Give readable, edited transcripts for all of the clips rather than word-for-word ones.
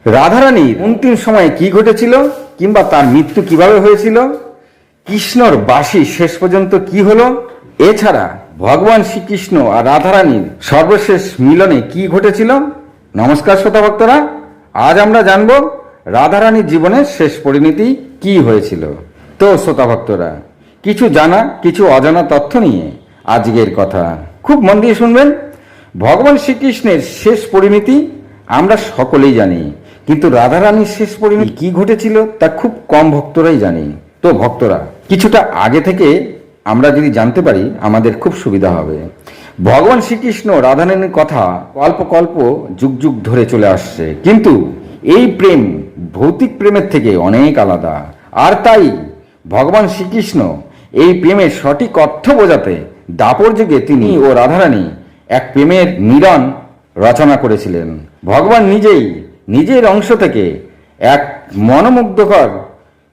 রাধারানীর অন্তিম সময়ে কি ঘটেছিল কিংবা তার মৃত্যু কিভাবে হয়েছিল, কৃষ্ণর বাসী শেষ পর্যন্ত কি হলো, এছাড়া ভগবান শ্রীকৃষ্ণ আর রাধারানীর সর্বশেষ মিলনে কি ঘটেছিল। নমস্কার শ্রোতা ভক্তরা, আজ আমরা জানব রাধারানীর জীবনের শেষ পরিণতি কি হয়েছিল। তো শ্রোতা ভক্তরা, কিছু জানা কিছু অজানা তথ্য নিয়ে আজকের কথা, খুব মন দিয়ে শুনবেন। ভগবান শ্রীকৃষ্ণের শেষ পরিণতি আমরা সকলেই জানি, কিন্তু রাধারানীর শেষ পরিণতি কি ঘটেছিল তা খুব কম ভক্তরাই জানি। তো ভক্তরা, কিছুটা আগে থেকে আমরা যদি জানতে পারি আমাদের খুব সুবিধা হবে। ভগবান শ্রীকৃষ্ণ রাধারানীর কথা কল্প কল্প যুগ যুগ ধরে চলে আসছে, কিন্তু এই প্রেম ভৌতিক প্রেমের থেকে অনেক আলাদা। আর তাই ভগবান শ্রীকৃষ্ণ এই প্রেমের সঠিক অর্থ বোঝাতে দাপর যুগে তিনি ও রাধারানী এক প্রেমের মিলন রচনা করেছিলেন। ভগবান নিজের অংশ থেকে এক মনোমুগ্ধকর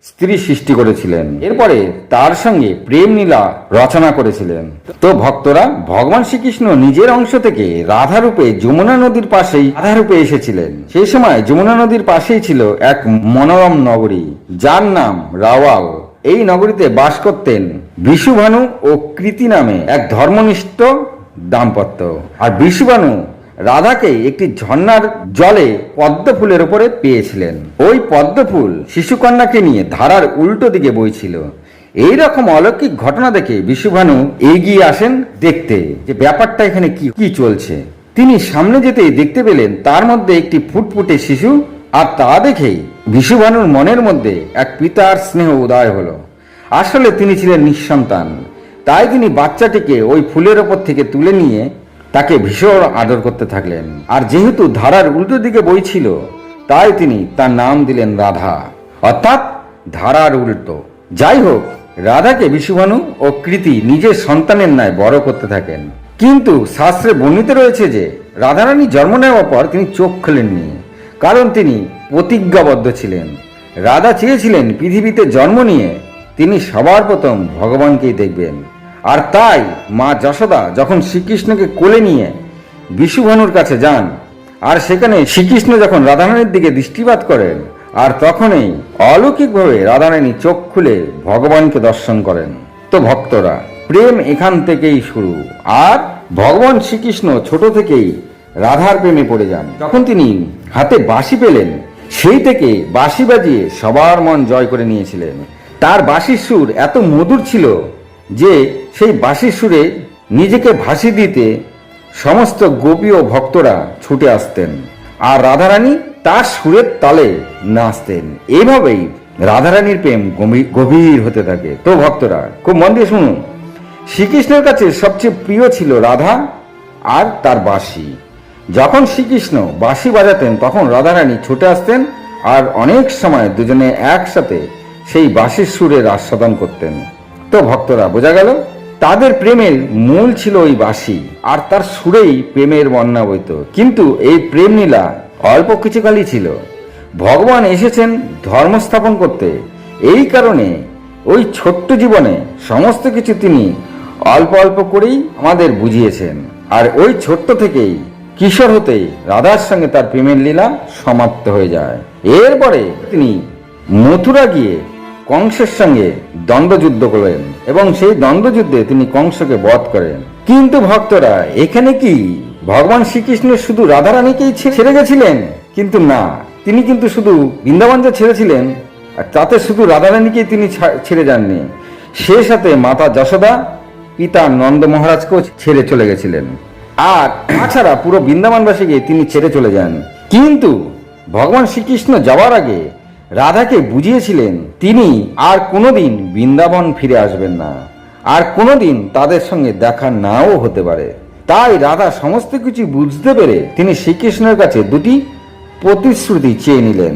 স্ত্রী সৃষ্টি করেছিলেন, এরপরে তার সঙ্গে প্রেম লীলা রচনা করেছিলেন। তো ভক্তরা, ভগবান শ্রীকৃষ্ণ নিজের অংশ থেকে রাধারূপে যমুনা নদীর পাশেই রাধারূপে এসেছিলেন। সেই সময় যমুনা নদীর পাশেই ছিল এক মনোরম নগরী, যার নাম রাওয়াল। এই নগরীতে বাস করতেন বিশুভানু ও কৃতি নামে এক ধর্মনিষ্ঠ দাম্পত্য। আর বিশুভানু রাধাকে একটি ঝর্ণার জলে পদ্ম ফুলের উপরে পেয়েছিলেন। ওই পদ্ম ফুল শিশুকন্যাকে নিয়ে ধারার উল্টো দিকে বইছিল। এই রকম অলৌকিক ঘটনা দেখে বিশুভানু এগিয়ে আসেন দেখতে যে ব্যাপারটা এখানে কি চলছে। তিনি সামনে যেতেই দেখতে পেলেন তার মধ্যে একটি ফুটফুটে শিশু, আর তা দেখেই বিশুভানুর মনের মধ্যে এক পিতার স্নেহ উদয় হলো। আসলে তিনি ছিলেন নিঃসন্তান, তাই তিনি বাচ্চাটিকে ওই ফুলের ওপর থেকে তুলে নিয়ে তাকে ভীষণ আদর করতে থাকলেন। আর যেহেতু ধারার উল্টো দিকে বইছিল, তাই তিনি তার নাম দিলেন রাধা, অর্থাৎ ধারার উল্টো। যাই হোক, রাধাকে বিশুভানু ও কৃতি নিজের সন্তানের ন্যায় বড় করতে থাকেন। কিন্তু শাস্ত্রে বর্ণিত রয়েছে যে রাধারানী জন্ম নেওয়ার পর তিনি চোখ খোলেননি, কারণ তিনি প্রতিজ্ঞাবদ্ধ ছিলেন। রাধা চেয়েছিলেন পৃথিবীতে জন্ম নিয়ে তিনি সবার প্রথম ভগবানকেই দেখবেন। আর তাই মা যশোদা যখন শ্রীকৃষ্ণকে কোলে নিয়ে বিশুভানুর কাছে যান, আর সেখানে শ্রীকৃষ্ণ যখন রাধারানীর দিকে দৃষ্টিপাত করেন, আর তখনই অলৌকিকভাবে রাধারানী চোখ খুলে ভগবানকে দর্শন করেন। তো ভক্তরা, প্রেম এখান থেকেই শুরু। আর ভগবান শ্রীকৃষ্ণ ছোট থেকেই রাধার প্রেমে পড়ে যান। যখন তিনি হাতে বাঁশি পেলেন, সেই থেকে বাঁশি বাজিয়ে সবার মন জয় করে নিয়েছিলেন। তার বাঁশির সুর এত মধুর ছিল যে সেই বাঁশির সুরে নিজেকে ভাসি দিতে সমস্ত গোপী ও ভক্তরা ছুটে আসতেন, আর রাধারানী তার সুরের তালে নাচতেন। এইভাবেই রাধারানীর প্রেম গভীর হতে থাকে। তো ভক্তরা, খুব মন দিয়ে শুনুন, শ্রীকৃষ্ণের কাছে সবচেয়ে প্রিয় ছিল রাধা আর তার বাঁশি। যখন শ্রীকৃষ্ণ বাঁশি বাজাতেন তখন রাধারানী ছুটে আসতেন, আর অনেক সময় দুজনে একসাথে সেই বাঁশির সুরের আস্বাদন করতেন। তো ভক্তরা, বোঝা গেল তাদের প্রেমের মূল ছিল ওই বাঁশি, আর তার সুরেই প্রেমের বন্যা বইত। কিন্তু এই প্রেম লীলা অল্প কিছুকালই ছিল। ভগবান এসেছেন ধর্ম স্থাপন করতে, এই কারণে ওই ছোট্ট জীবনে সমস্ত কিছু তিনি অল্প অল্প করেই আমাদের বুঝিয়েছেন। আর ওই ছোট্ট থেকেই কিশোর হতেই রাধার সঙ্গে তার প্রেমের লীলা সমাপ্ত হয়ে যায়। এরপরে তিনি মথুরা গিয়ে কংসের সঙ্গে দ্বন্দ্বযুদ্ধ করলেন, এবং সেই দ্বন্দ্বযুদ্ধে তিনি কংসকে বধ করেন। কিন্তু ভক্তরা, এখানে কি ভগবান শ্রীকৃষ্ণ শুধু রাধারানীকেই ছেড়ে গেছিলেন? কিন্তু না, তিনি কিন্তু শুধু বৃন্দাবন যে ছেড়েছিলেন আর তাতে শুধু রাধারানীকেই তিনি ছেড়ে যাননি, সে সাথে মাতা যশোদা, পিতা নন্দ মহারাজকেও ছেড়ে চলে গেছিলেন। আর তাছাড়া পুরো বৃন্দাবনবাসীকে তিনি ছেড়ে চলে যান। কিন্তু ভগবান শ্রীকৃষ্ণ যাওয়ার আগে রাধাকে বুঝিয়েছিলেন তিনি আর কোনোদিন বৃন্দাবন ফিরে আসবেন না, আর কোনোদিন তাদের সঙ্গে দেখা নাও হতে পারে। তাই রাধা সমস্ত কিছু বুঝতে পেরে তিনি শ্রীকৃষ্ণের কাছে দুটি প্রতিশ্রুতি চেয়ে নিলেন,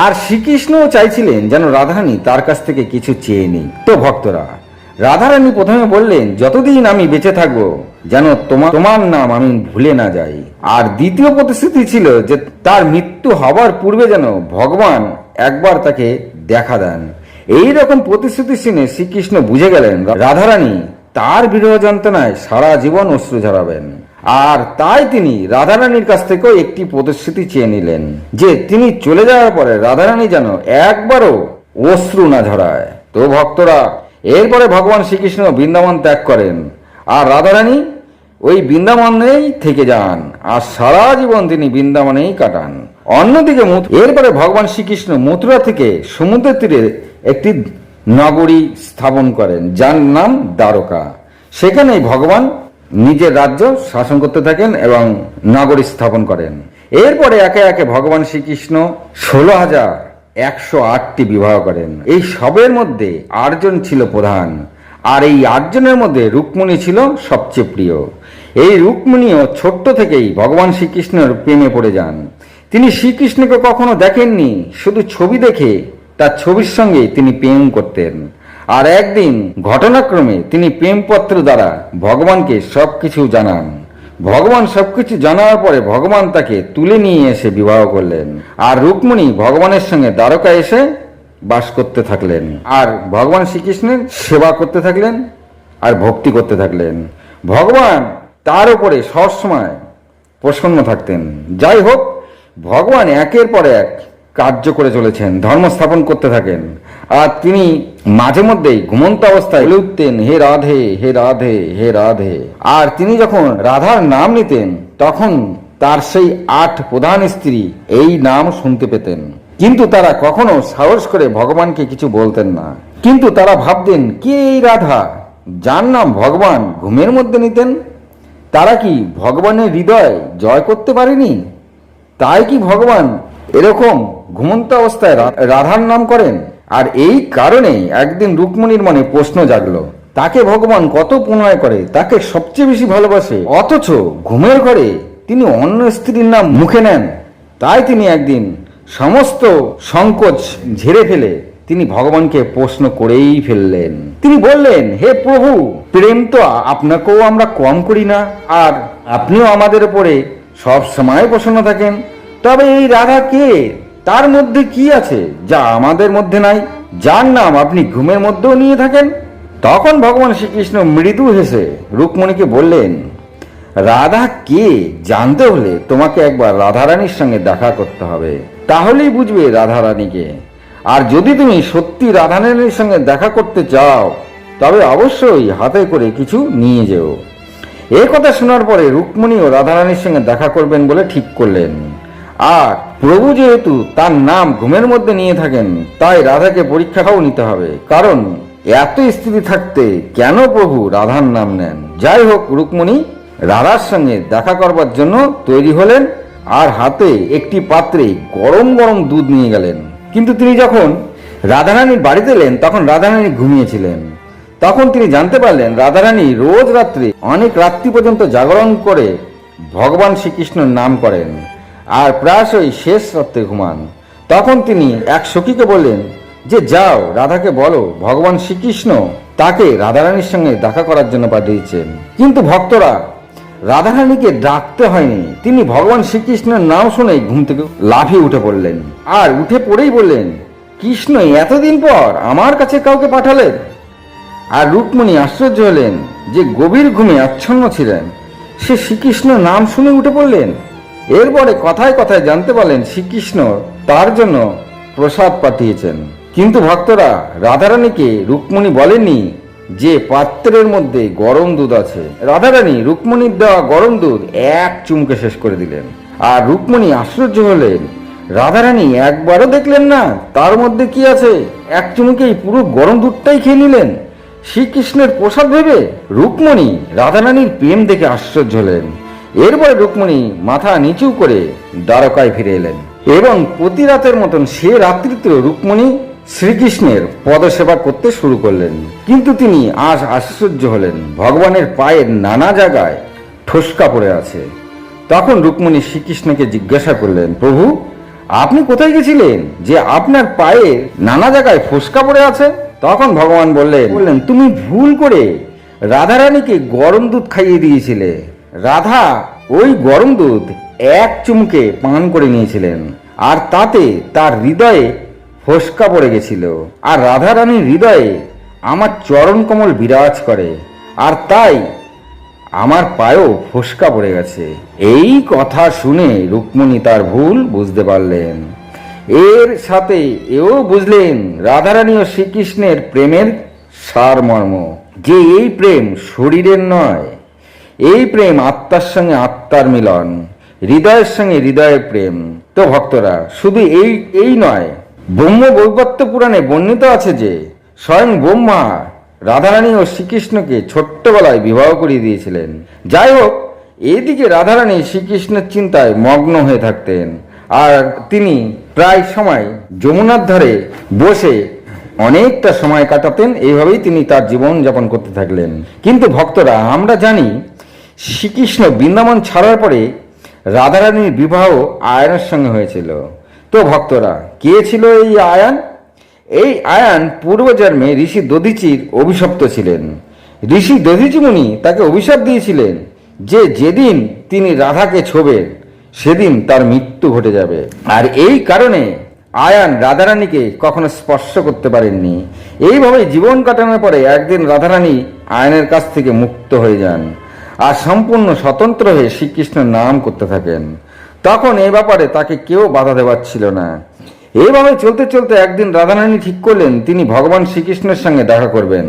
আর শ্রীকৃষ্ণও চাইছিলেন যেন রাধারানী তার কাছ থেকে কিছু চেয়ে নিই। তো ভক্তরা, রাধারানী প্রথমে বললেন, যতদিন আমি বেঁচে থাকবো যেন তোমার নাম আমি ভুলে না যাই। আর দ্বিতীয় প্রতিশ্রুতি ছিল যে তার মৃত্যু হবার পূর্বে যেন ভগবান একবার তাকে দেখা দেন। এই রকম প্রতিশ্রুতি শুনে শ্রীকৃষ্ণ বুঝে গেলেন রাধারানী তার বিরহ যন্ত্রণায় সারা জীবন অশ্রু ঝরাবেন। আর তাই তিনি রাধারানীর কাছ থেকেও একটি প্রতিশ্রুতি চেয়ে নিলেন যে তিনি চলে যাওয়ার পরে রাধারানী যেন একবারও অশ্রু না ঝরায়। তো ভক্তরা, এরপরে ভগবান শ্রীকৃষ্ণ বৃন্দাবন ত্যাগ করেন আর রাধারানী ওই বৃন্দাবনেই থেকে যান আর সারা জীবন তিনি বৃন্দাবনেই কাটান। অন্যদিকে এরপরে ভগবান শ্রীকৃষ্ণ মথুরা থেকে সমুদ্রের তীরে একটি নগরী স্থাপন করেন যার নাম দ্বারকা। সেখানেই ভগবান নিজের রাজ্য শাসন করতে থাকেন এবং নগরী স্থাপন করেন। এরপরে একে একে ভগবান শ্রীকৃষ্ণ 16,108টি বিবাহ করেন। এই সবের মধ্যে 8 জন ছিল প্রধান, আর এই 8 জনের মধ্যে রুক্মিণী ছিল সবচেয়ে প্রিয়। এই রুক্মিণীও ছোট্ট থেকেই ভগবান শ্রীকৃষ্ণের প্রেমে পড়ে যান। তিনি শ্রীকৃষ্ণকে কখনো দেখেননি, শুধু ছবি দেখে তার ছবির সঙ্গে তিনি প্রেম করতেন। আর একদিন ঘটনাক্রমে তিনি প্রেমপত্র দ্বারা ভগবানকে সবকিছু জানান। ভগবান সবকিছু জানার পরে ভগবান তাকে তুলে নিয়ে এসে বিবাহ করলেন, আর রুক্মিণী ভগবানের সঙ্গে দ্বারকা এসে বাস করতে থাকলেন আর ভগবান শ্রীকৃষ্ণের সেবা করতে থাকলেন আর ভক্তি করতে থাকলেন। ভগবান তার উপরে সবসময় প্রসন্ন থাকতেন। যাই হোক, ভগবান একের পর এক কার্য করে চলেছেন, ধর্ম স্থাপন করতে থাকেন। আর তিনি মাঝে মধ্যেই ঘুমন্ত অবস্থায় বলে উঠতেন, হে রাধে, হে রাধে, হে রাধে। আর তিনি যখন রাধার নাম নিতেন তখন তার সেই 8 প্রধান স্ত্রী এই নাম শুনতে পেতেন, কিন্তু তারা কখনো সাহস করে ভগবানকে কিছু বলতেন না। কিন্তু তারা ভাবতেন, কে এই রাধা যার নাম ভগবান ঘুমের মধ্যে নিতেন? তারা কি ভগবানের হৃদয় জয় করতে পারেনি? তাই কি ভগবান এরকম ঘুমন্ত অবস্থায় রাধার নাম করেন? আর এই কারণে একদিন রুক্মিণীর মনে প্রশ্ন জাগলো, তাকে ভগবান কত পুণ্য করে, তাকে সবচেয়ে বেশি ভালোবাসে, অথচ ঘুমের ঘরে তিনি অন্য স্ত্রীর নাম মুখে নেন। তাই তিনি একদিন সমস্ত সংকোচ ঝেড়ে ফেলে তিনি ভগবানকে প্রশ্ন করেই ফেললেন। তিনি বললেন, হে প্রভু, প্রেম তো আপনাকেও আমরা কম করি না, আর আপনিও আমাদের উপরে সব সময় প্রসন্ন থাকেন। তবে এই রাধা কে? তার মধ্যে কি আছে যা আমাদের মধ্যে নাই, যার নাম আপনি ঘুমের মধ্যেও নিয়ে থাকেন? তখন ভগবান শ্রীকৃষ্ণ মৃদু হেসে রুক্মিণীকে বললেন, রাধা কে জানতে হলে তোমাকে একবার রাধারানীর সঙ্গে দেখা করতে হবে, তাহলেই বুঝবে রাধারানীকে। আর যদি তুমি সত্যি রাধারানীর সঙ্গে দেখা করতে চাও তবে অবশ্যই হাতে করে কিছু নিয়ে যেও। এই কথা শোনার পরে রুক্মিণীও রাধারানীর সঙ্গে দেখা করবেন বলে ঠিক করলেন। আর প্রভু যেহেতু তার নাম ঘুমের মধ্যে নিয়ে থাকেন, তাই রাধাকে পরীক্ষাটাও নিতে হবে, কারণ এত স্ত্রী থাকতে কেন প্রভু রাধার নাম নেন। যাই হোক, রুক্মিণী রাধার সঙ্গে দেখা করবার জন্য তৈরি হলেন আর হাতে একটি পাত্রে গরম গরম দুধ নিয়ে গেলেন। কিন্তু তিনি যখন রাধারানীর বাড়িতে এলেন তখন রাধারানী ঘুমিয়েছিলেন। তখন তিনি জানতে পারলেন রাধারানী রোজ রাত্রে অনেক রাত্রি পর্যন্ত জাগরণ করে ভগবান শ্রীকৃষ্ণের নাম করেন আর প্রায়শই শেষ রাত্রে ঘুমান। তখন তিনি এক সখীকে বললেন যে, যাও রাধাকে বলো ভগবান শ্রীকৃষ্ণ তাকে রাধারানীর সঙ্গে দেখা করার জন্য পাঠিয়েছেন। কিন্তু ভক্তরা, রাধারানীকে ডাকতে হয়নি, তিনি ভগবান শ্রীকৃষ্ণের নাম শুনেই ঘুম থেকে লাফিয়ে উঠে পড়লেন আর উঠে পড়েই বললেন, কৃষ্ণ এতদিন পর আমার কাছে কাউকে পাঠালেন। আর রুক্মিণী আশ্চর্য হলেন যে গভীর ঘুমে আচ্ছন্ন ছিলেন, সে শ্রীকৃষ্ণ নাম শুনে উঠে পড়লেন। এরপরে কথায় কথায় জানতে পারলেন শ্রীকৃষ্ণ তার জন্য প্রসাদ পাঠিয়েছেন। কিন্তু ভক্তরা, রাধারানীকে রুক্মিণী বলেননি যে পাত্রের মধ্যে গরম দুধ আছে। রাধারানী রুক্মিণীর দেওয়া গরম দুধ এক চুমুকে শেষ করে দিলেন। আর রুক্মিণী আশ্চর্য হলেন, রাধারানী একবারও দেখলেন না তার মধ্যে কি আছে, এক চুমুকেই পুরো গরম দুধটাই খেয়ে নিলেন শ্রীকৃষ্ণের প্রসাদ ভেবে। রুক্মিণী রাধারানীর প্রেম দেখে আশ্চর্য হলেন। এরপরে রুক্মিণী মাথা নিচু করে দ্বারকায় ফিরে এলেন এবং প্রতি রাতের মতন সে রাত্রিতেও রুক্মিণী শ্রীকৃষ্ণের পদসেবা করতে শুরু করলেন। কিন্তু তিনি আজ আশ্চর্য হলেন, ভগবানের পায়ের নানা জায়গায় ঠোসকা পড়ে আছে। তখন রুক্মিণী শ্রীকৃষ্ণকে জিজ্ঞাসা করলেন, প্রভু আপনি কোথায় গেছিলেন যে আপনার পায়ে নানা জায়গায় ফোসকা পড়ে আছে? তখন ভগবান বললেন, তুমি ভুল করে রাধারানীকে গরম দুধ খাইয়ে দিয়েছিলে। রাধা ওই গরম দুধ এক চুমুকে পান করে নিয়েছিলেন, আর তাতে তার হৃদয়ে ফোসকা পড়ে গেছিল। আর রাধারানীর হৃদয়ে আমার চরণ কমল বিরাজ করে, আর তাই আমার পায়েও ফোসকা পড়ে গেছে। এই কথা শুনে রুক্মিণী তার ভুল বুঝতে পারলেন। এর সাথে এও বুঝলেন রাধারানী ও শ্রীকৃষ্ণের প্রেমের সারমর্ম, যে এই প্রেম শরীরের নয়, এই প্রেম আত্মার সঙ্গে আত্মার মিলন, হৃদয়ের সঙ্গে হৃদয়ের প্রেম। তো ভক্তরা, শুধু এই নয়, ব্রহ্ম বৈবর্ত পুরাণে বর্ণিত আছে যে স্বয়ং ব্রহ্মা রাধারানী ও শ্রীকৃষ্ণকে ছোট্টবেলায় বিবাহ করিয়ে দিয়েছিলেন। যাই হোক, এইদিকে রাধারানী শ্রীকৃষ্ণের চিন্তায় মগ্ন হয়ে থাকতেন, আর তিনি প্রায় সময় যমুনার ধারে বসে অনেকটা সময় কাটাতেন। এইভাবেই তিনি তার জীবন যাপন করতে থাকলেন। কিন্তু ভক্তরা, আমরা জানি শ্রীকৃষ্ণ বৃন্দাবন ছাড়ার পরে রাধারানীর বিবাহ আয়নের সঙ্গে হয়েছিল। তো ভক্তরা, কে ছিল এই আয়ান? এই আয়ান পূর্বজন্মে ঋষি দধিচির অভিশপ্ত ছিলেন। ঋষি দধিচি মুনি তাকে অভিশাপ দিয়েছিলেন যে যেদিন তিনি রাধাকে ছোবেন সেদিন তার মৃত্যু ঘটে যাবে। আর এই কারণে আয়ান রাধারানীকে কখনো স্পর্শ করতে পারেননি। এইভাবে জীবন কাটানোর পরে একদিন রাধারানী আয়ানের কাছ থেকে মুক্ত হয়ে যান আর সম্পূর্ণ স্বতন্ত্র হয়ে শ্রীকৃষ্ণের নাম করতে থাকেন। তখন এ ব্যাপারে তাকে কেউ বাধা দেওয়ার ছিল না। এইভাবে চলতে চলতে একদিন রাধারানী ঠিক করলেন তিনি ভগবান শ্রীকৃষ্ণের সঙ্গে দেখা করবেন,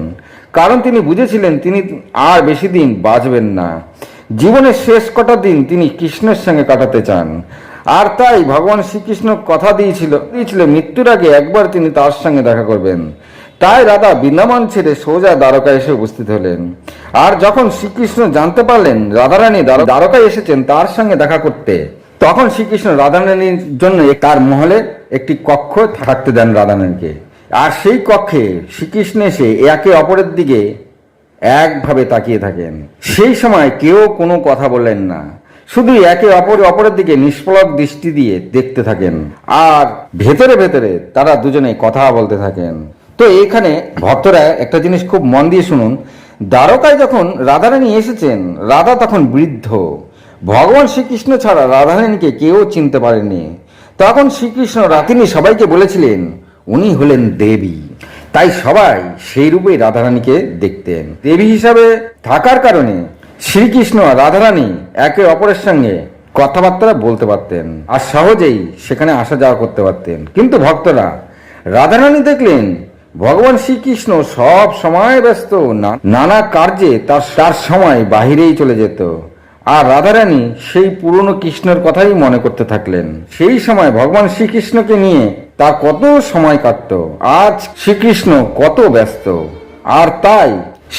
কারণ তিনি বুঝেছিলেন তিনি আর বেশি দিন বাঁচবেন না। জীবনের শেষ কটা দিন তিনি কৃষ্ণের সঙ্গে কাটাতে চান। আর তাই ভগবান শ্রীকৃষ্ণ কথা দিয়েছিল মৃত্যুর আগে একবার তিনি তার সঙ্গে দেখা করবেন। তাই রাধা বৃন্দাবন ছেড়ে সোজা দ্বারকায় এসে উপস্থিত হলেন। আর যখন শ্রীকৃষ্ণ জানতে পারলেন রাধারানী দ্বারকায় এসেছেন তার সঙ্গে দেখা করতে, তখন শ্রীকৃষ্ণ রাধারানীর জন্য তার মহলে একটি কক্ষ থাকতে দেন রাধারানীকে। আর সেই কক্ষে শ্রীকৃষ্ণ এসে একে অপরের দিকে একভাবে তাকিয়ে থাকেন। সেই সময় কেউ কোনো কথা বললেন না, শুধু একে অপরের দিকে নিষ্পলক দৃষ্টি দিয়ে দেখতে থাকেন। আর ভেতরে ভেতরে তারা দুজনে কথা বলতে থাকেন। তো এখানে ভক্তরা একটা জিনিস খুব মন দিয়ে শুনুন। দ্বারকায় যখন রাধারানী এসেছেন, রাধা তখন বৃদ্ধ। ভগবান শ্রীকৃষ্ণ ছাড়া রাধারানীকে কেউ চিনতে পারেনি। তখন শ্রীকৃষ্ণ তিনি সবাইকে বলেছিলেন উনি হলেন দেবী। তাই সবাই সেই রূপে রাধারানীকে দেখতেন। দেবী হিসাবে থাকার কারণে শ্রীকৃষ্ণ আর রাধারানী একে অপরের সঙ্গে কথাবার্তা বলতে পারতেন আর সহজেই সেখানে আসা যাওয়া করতে পারতেন। কিন্তু ভক্তরা, রাধারানী দেখলেন ভগবান শ্রীকৃষ্ণ সব সময় ব্যস্ত, নানা কার্যে তার সময় বাহিরেই চলে যেত। আর রাধারানী সেই পুরনো কৃষ্ণের কথাই মনে করতে থাকলেন। সেই সময় ভগবান শ্রীকৃষ্ণকে নিয়ে তার কত সময় কাটত, আজ শ্রীকৃষ্ণ কত ব্যস্ত। আর তাই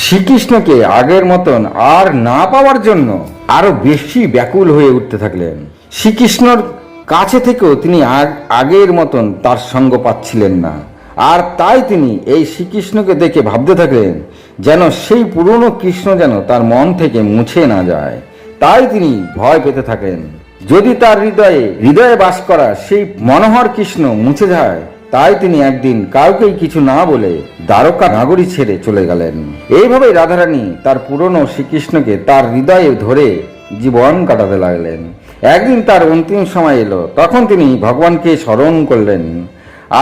শ্রীকৃষ্ণকে আগের মতন আর না পাওয়ার জন্য আরো বেশি ব্যাকুল হয়ে উঠতে থাকলেন। শ্রীকৃষ্ণর কাছে থেকেও তিনি আগের মতন তার সঙ্গ পাচ্ছিলেন না। আর তাই তিনি এই শ্রীকৃষ্ণকে দেখে ভাবতে থাকলেন যেন সেই পুরনো কৃষ্ণ যেন তার মন থেকে মুছে না যায়। তাই তিনি ভয় পেতে থাকেন যদি তার হৃদয়ে বাস করা সেই মনোহর কৃষ্ণ মুছে যায়। তাই তিনি একদিন কাউকেই কিছু না বলে দ্বারকা নগরী ছেড়ে চলে গেলেন। এইভাবে রাধারানী তার পুরনো শ্রীকৃষ্ণকে তার হৃদয়ে ধরে জীবন কাটাতে লাগলেন। একদিন তার অন্তিম সময় এলো, তখন তিনি ভগবানকে স্মরণ করলেন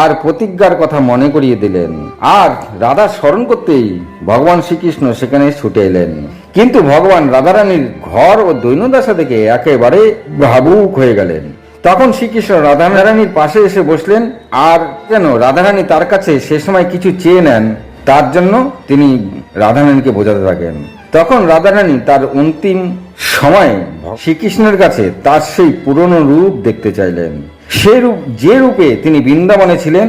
আর প্রতিজ্ঞার কথা মনে করিয়ে দিলেন। আর রাধা স্মরণ করতেই ভগবান শ্রীকৃষ্ণ সেখানে ছুটে এলেন। কিন্তু ভগবান রাধারানীর ঘর ও দৈন্যদশা দেখে একেবারে ভাবুক হয়ে গেলেন। তখন শ্রীকৃষ্ণ রাধারানীর পাশে এসে বসলেন। আর যেন রাধারানী তার কাছে সে সময় কিছু চেয়ে নেন, তার জন্য তিনি রাধারানীকে বোঝাতে থাকেন। তখন রাধারানী তার অন্তিম সময়ে শ্রীকৃষ্ণের কাছে তার সেই পুরনো রূপ দেখতে চাইলেন। যে রূপে তিনি বৃন্দাবনে ছিলেন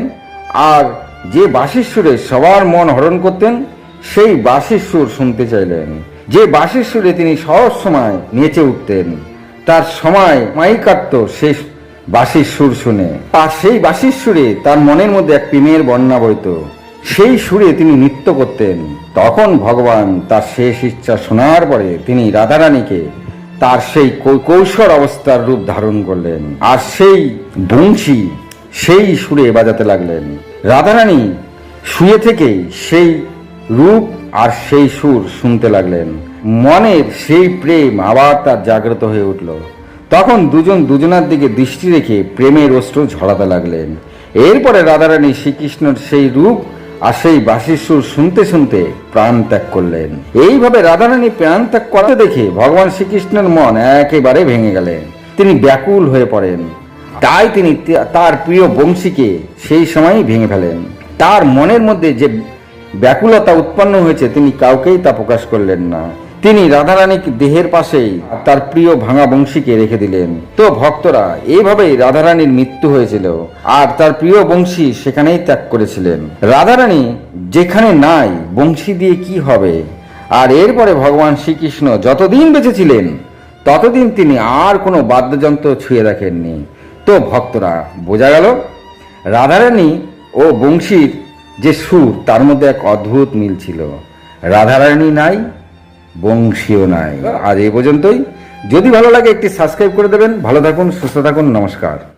আর যে বাঁশির সুরে সবার মন হরণ করতেন, সেই বাঁশির সুর শুনতে চাইলেন। যে বাঁশির সুরে তিনি সব সময় নেচে উঠতেন, তার সময় মাই কাটত সেই বাঁশির সুর শুনে। আর সেই বাঁশির সুরে তার মনের মধ্যে এক প্রেমের বন্যা বইত। সেই সুরে তিনি নৃত্য করতেন। তখন ভগবান তার শেষ ইচ্ছা শোনার পরে তিনি রাধারানীকে তার সেই কৈশোর অবস্থার রূপ ধারণ করলেন আর সেই বংশী সেই সুরে বাজাতে লাগলেন। রাধারানী শুয়ে থেকেই সেই রূপ আর সেই সুর শুনতে লাগলেন। মনের সেই প্রেম আবার তার জাগ্রত হয়ে উঠল। তখন দুজনার দিকে দৃষ্টি রেখে প্রেমের অশ্রু ঝরাতে লাগলেন। এরপরে রাধারানী শ্রীকৃষ্ণের সেই রূপ আর সেই বাঁশির সুর শুনতে শুনতে প্রাণ ত্যাগ করলেন। এইভাবে রাধারানী প্রাণ ত্যাগ করতে দেখে ভগবান শ্রীকৃষ্ণের মন একেবারে ভেঙে গেলেন। তিনি ব্যাকুল হয়ে পড়েন। তাই তিনি তার প্রিয় বংশীকে সেই সময়ই ভেঙে ফেলেন। তার মনের মধ্যে যে ব্যাকুলতা উৎপন্ন হয়েছে তিনি কাউকেই তা প্রকাশ করলেন না। তিনি রাধারানীর দেহের পাশেই তার প্রিয় ভাঙা বংশীকে রেখে দিলেন। তো ভক্তরা, এইভাবেই রাধারানীর মৃত্যু হয়েছিল আর তার প্রিয় বংশী সেখানেই ত্যাগ করেছিলেন। রাধারানী যেখানে নাই, বংশী দিয়ে কি হবে? আর এরপরে ভগবান শ্রীকৃষ্ণ যতদিন বেঁচে ছিলেন ততদিন তিনি আর কোনো বাদ্যযন্ত্র ছুঁয়ে দেখেননি। তো ভক্তরা, বোঝা গেল রাধারানী ও বংশীর যে সুর, তার মধ্যে এক অদ্ভুত মিল ছিল। রাধারানী নাই, বংশীও নাই। আজ এই পর্যন্তই। যদি ভালো লাগে একটি সাবস্ক্রাইব করে দেবেন। ভালো থাকুন, সুস্থ থাকুন, নমস্কার।